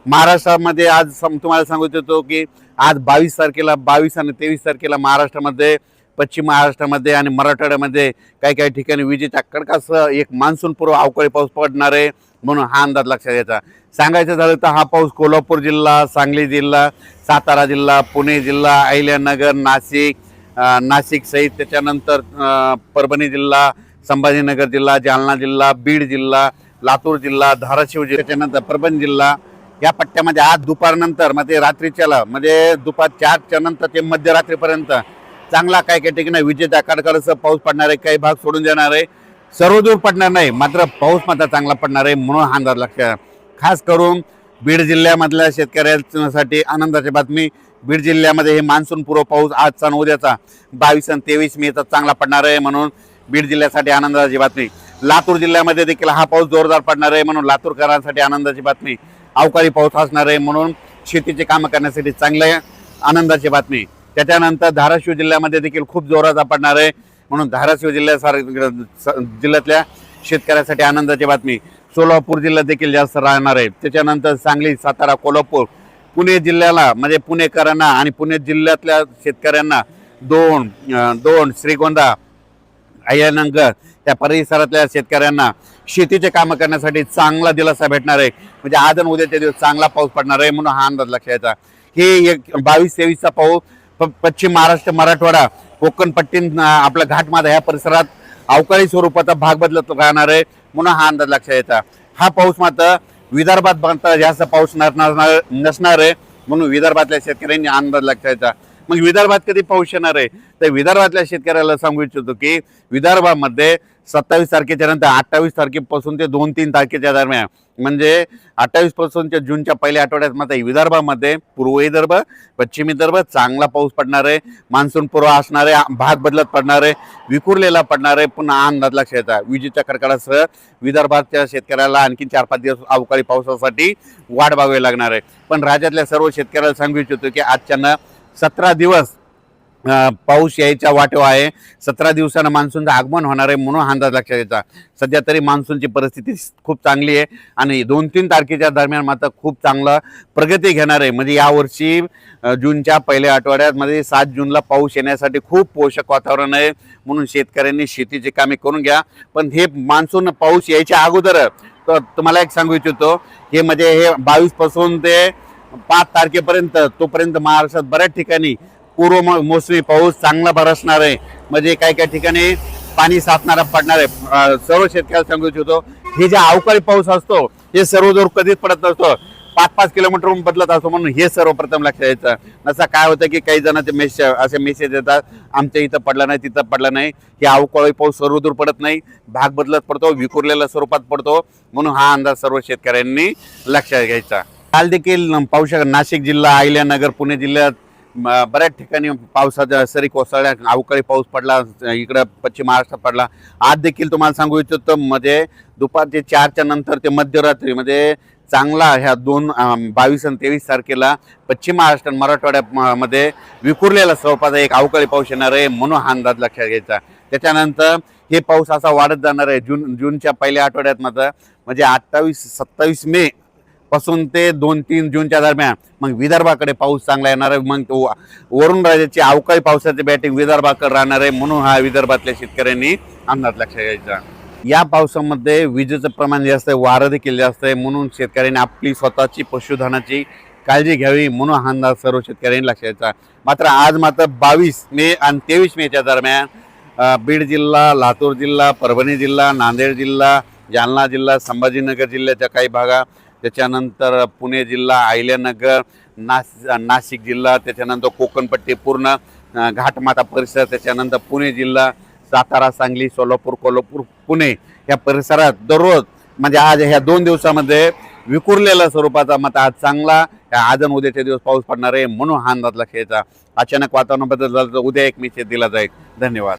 महाराष्ट्रामध्ये आज तुम्हाला सांगू इच्छितो की आज 22 तारखेला 22 आणि 23 तारखेला महाराष्ट्रामध्ये, पश्चिम महाराष्ट्रामध्ये आणि मराठवाड्यामध्ये काही काही ठिकाणी विजेच्या कडकासह एक मान्सूनपूर्व अवकाळी पाऊस पडणार आहे, म्हणून हा अंदाज लक्षात घ्यायचा. सांगायचं झालं तर हा पाऊस कोल्हापूर जिल्हा, सांगली जिल्हा, सातारा जिल्हा, पुणे जिल्हा, अहिल्यानगर, नाशिक सहित त्याच्यानंतर परभणी जिल्हा, संभाजीनगर जिल्हा, जालना जिल्हा, बीड जिल्हा, लातूर जिल्हा, धाराशिव जिल्हा, त्याच्यानंतर परभणी जिल्हा या पट्ट्यामध्ये आज दुपारनंतर म्हणजे रात्रीच्याला म्हणजे दुपार 4च्या नंतर ते मध्यरात्रीपर्यंत चांगला काही काही ठिकाणी विजेच्या कडकडासह पाऊस पडणार आहे. काही भाग सोडून जाणार आहे, सर्वदूर पडणार नाही, मात्र पाऊस मात्र चांगला पडणार आहे, म्हणून हा अंदाज लक्षात. खास करून बीड जिल्ह्यामधल्या शेतकऱ्यांसाठी आनंदाची बातमी. बीड जिल्ह्यामध्ये हे मान्सूनपूर्व पाऊस आजचा आणि उद्याचा 22 आणि 23 मेचा चांगला पडणार आहे, म्हणून बीड जिल्ह्यासाठी आनंदाची बातमी. लातूर जिल्ह्यामध्ये देखील हा पाऊस जोरदार पडणार आहे, म्हणून लातूरकरांसाठी आनंदाची बातमी. अवकाळी पाऊस असणार आहे, म्हणून शेतीचे कामं करण्यासाठी चांगले आनंदाची बातमी. त्याच्यानंतर धाराशिव जिल्ह्यामध्ये देखील खूप जोराचा पडणार आहे, म्हणून धाराशिव जिल्ह्यातल्या शेतकऱ्यासाठी आनंदाची बातमी. सोलापूर जिल्ह्यात देखील जास्त राहणार आहे. त्याच्यानंतर सांगली, सातारा, कोल्हापूर, पुणे जिल्ह्याला म्हणजे पुणेकरांना आणि पुणे जिल्ह्यातल्या शेतकऱ्यांना दोन श्रीगोंदा, अहिल्यानगर त्या परिसरातल्या शेतकऱ्यांना शेतीचे कामं करण्यासाठी चांगला दिलासा भेटणार आहे. म्हणजे आज आणि उद्याच्या दिवस चांगला पाऊस पडणार आहे, म्हणून हा अंदाज लक्षात घ्यायचा. हे 22-23चा पाऊस पश्चिम महाराष्ट्र, मराठवाडा, कोकण पट्टी, आपला घाटमाथा या परिसरात अवकाळी स्वरूपाचा भाग बदलत राहणार आहे, म्हणून हा अंदाज लक्षात घ्यायचा. हा पाऊस मात्र विदर्भात मात्र जास्त पाऊस नसणार आहे, म्हणून विदर्भातल्या शेतकऱ्यांनी अंदाज लक्षात घ्यायचा. मग विदर्भात कधी पाऊस येणार आहे तर विदर्भातल्या शेतकऱ्याला सांगू इच्छितो की विदर्भामध्ये 27 तारखेच्या नंतर 28 तारखेपासून ते 2-3 तारखेच्या दरम्यान म्हणजे 28 पासूनच्या जूनच्या पहिल्या आठवड्यात मात्र विदर्भामध्ये पूर्व विदर्भ, पश्चिम विदर्भ चांगला पाऊस पडणार आहे. मान्सूनपूर्व असणारे भाग बदलत पडणार आहे, विखुरलेला पडणार आहे, पुन्हा अंदाज लक्षात घ्यायचा. विजेच्या कडकडासह विदर्भाच्या शेतकऱ्याला आणखी 4-5 दिवस अवकाळी पावसासाठी वाट बघावी लागणार आहे. पण राज्यातल्या सर्व शेतकऱ्याला सांगू इच्छितो की आजच्यानं 17 दिवस पाऊस यायच्या वाटेवर आहे. 17 दिवसानं मान्सूनचं आगमन होणार आहे, म्हणून अंदाज लक्षात घ्यायचा. सध्या तरी मान्सूनची परिस्थिती खूप चांगली आहे आणि 2-3 तारखेच्या दरम्यान मात्र खूप चांगला प्रगती घेणार आहे. म्हणजे यावर्षी जूनच्या पहिल्या आठवड्यात म्हणजे 7 जूनला पाऊस येण्यासाठी खूप पोषक वातावरण आहे, म्हणून शेतकऱ्यांनी शेतीची कामे करून घ्या. पण हे मान्सून पाऊस यायच्या अगोदर तर तुम्हाला एक सांगू इच्छितो हे म्हणजे हे 22 पासून ते 5 तारखेपर्यंत तोपर्यंत महाराष्ट्रात बऱ्याच ठिकाणी पूर्व मोसमी पाऊस चांगला बरसणार आहे. म्हणजे काही काही ठिकाणी पाणी साचणारा पडणार आहे. सर्व शेतकऱ्याला सांगू इच्छितो हे जे अवकाळी पाऊस असतो हे सर्वदूर कधीच पडत नसतो, 5-5 किलोमीटरहून बदलत असतो, म्हणून हे सर्वप्रथम लक्षात द्यायचं. नसा काय होतं की काही जणांचे असे मेसेज येतात आमच्या इथं पडला नाही, तिथं पडला नाही. हे अवकाळी पाऊस सर्वदूर पडत नाही, भाग बदलत पडतो, विखुरलेल्या स्वरूपात पडतो, म्हणून हा अंदाज सर्व शेतकऱ्यांनी लक्षात घ्यायचा. काल देखील पाहू शकता नाशिक जिल्हा, अहिल्यानगर, पुणे जिल्ह्यात बऱ्याच ठिकाणी पावसाच्या सरी कोसळल्या, अवकाळी पाऊस पडला, इकडं पश्चिम महाराष्ट्रात पडला. आज देखील तुम्हाला सांगू इच्छितो म्हणजे दुपारचे 4च्या नंतर ते मध्यरात्री म्हणजे चांगला ह्या 22 आणि 23 तारखेला पश्चिम महाराष्ट्र आणि मराठवाड्यामध्ये विखुरलेला स्वरूपाचा एक अवकाळी पाऊस येणार आहे, म्हणून हा अंदाज लक्षात घ्यायचा. त्याच्यानंतर हे पाऊस असा वाढत जाणार आहे. जूनच्या पहिल्या आठवड्यात मात्र म्हणजे 28-27 मे पासून ते 2-3 जूनच्या दरम्यान मग विदर्भाकडे पाऊस चांगला येणार आहे. मग वरून राज्याची अवकाळी पावसाची बॅटिंग विदर्भाकडे राहणार आहे, म्हणून हा विदर्भातल्या शेतकऱ्यांनी अंदाज लक्षात घ्यायचा. या पावसामध्ये विजेचं प्रमाण जास्त आहे, वारं देखील जास्त आहे, म्हणून शेतकऱ्यांनी आपली स्वतःची पशुधनाची काळजी घ्यावी, म्हणून हा अंदाज सर्व शेतकऱ्यांनी लक्षात घ्यायचा. मात्र आज मात्र 22 मे आणि 23 मेच्या दरम्यान बीड जिल्हा, लातूर जिल्हा, परभणी जिल्हा, नांदेड जिल्हा, जालना जिल्हा, संभाजीनगर जिल्ह्याच्या काही भागा, त्याच्यानंतर पुणे जिल्हा, अहिल्यानगर, नाशिक जिल्हा, त्याच्यानंतर कोकणपट्टी पूर्ण घाटमाथा परिसर, त्याच्यानंतर पुणे जिल्हा, सातारा, सांगली, सोलापूर, कोल्हापूर, पुणे या परिसरात दररोज म्हणजे आज ह्या 2 दिवसामध्ये विखुरलेल्या स्वरूपाचा मात्र आज चांगला आज आणि उद्याच्या दिवस पाऊस पडणार आहे, म्हणून हा अंदाज लक्षात घ्यायचा. अचानक वातावरण बदल झालं तर उद्या एक मेसेज दिला जाईल. धन्यवाद.